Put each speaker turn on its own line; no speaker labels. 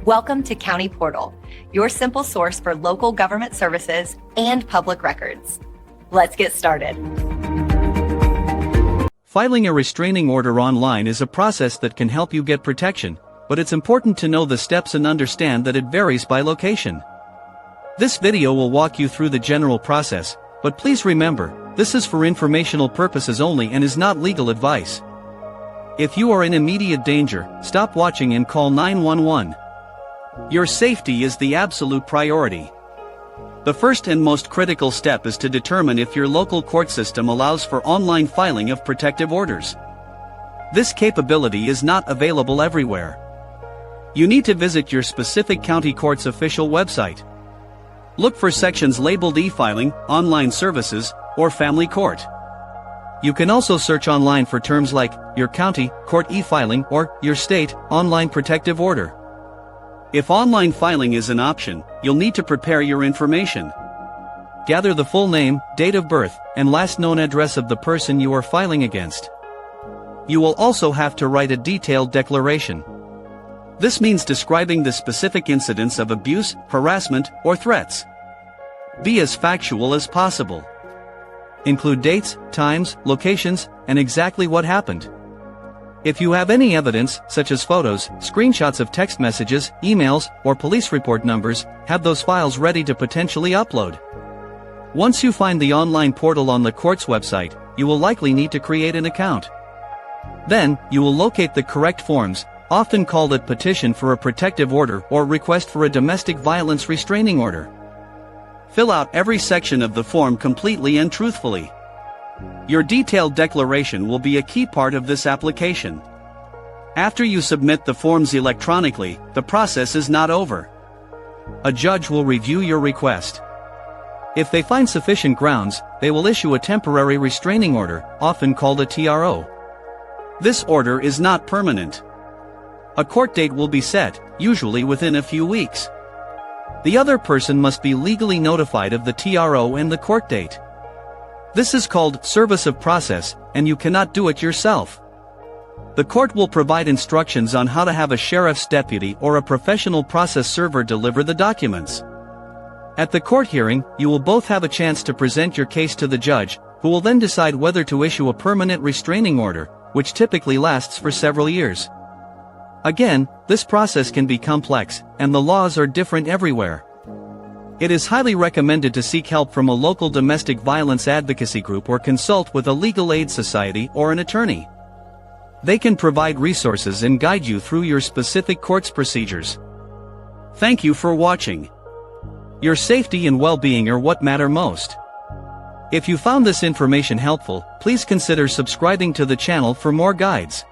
Welcome to County Portal, your simple source for local government services and public records. Let's get started.
Filing a restraining order online is a process that can help you get protection, but it's important to know the steps and understand that it varies by location. This video will walk you through the general process, but please remember, this is for informational purposes only and is not legal advice. If you are in immediate danger, stop watching and call 911. Your safety is the absolute priority. The first and most critical step is to determine if your local court system allows for online filing of protective orders. This capability is not available everywhere. You need to visit your specific county court's official website. Look for sections labeled e-filing, online services, or family court. You can also search online for terms like your county court e-filing or your state online protective order. If online filing is an option, you'll need to prepare your information. Gather the full name, date of birth, and last known address of the person you are filing against. You will also have to write a detailed declaration. This means describing the specific incidents of abuse, harassment, or threats. Be as factual as possible. Include dates, times, locations, and exactly what happened. If you have any evidence, such as photos, screenshots of text messages, emails, or police report numbers, have those files ready to potentially upload. Once you find the online portal on the court's website, you will likely need to create an account. Then, you will locate the correct forms, often called a petition for a protective order or request for a domestic violence restraining order. Fill out every section of the form completely and truthfully. Your detailed declaration will be a key part of this application. After you submit the forms electronically, the process is not over. A judge will review your request. If they find sufficient grounds, they will issue a temporary restraining order, often called a TRO. This order is not permanent. A court date will be set, usually within a few weeks. The other person must be legally notified of the TRO and the court date. This is called service of process, and you cannot do it yourself. The court will provide instructions on how to have a sheriff's deputy or a professional process server deliver the documents. At the court hearing, you will both have a chance to present your case to the judge, who will then decide whether to issue a permanent restraining order, which typically lasts for several years. Again, this process can be complex, and the laws are different everywhere. It is highly recommended to seek help from a local domestic violence advocacy group or consult with a legal aid society or an attorney. They can provide resources and guide you through your specific court's procedures. Thank you for watching. Your safety and well-being are what matter most. If you found this information helpful, please consider subscribing to the channel for more guides.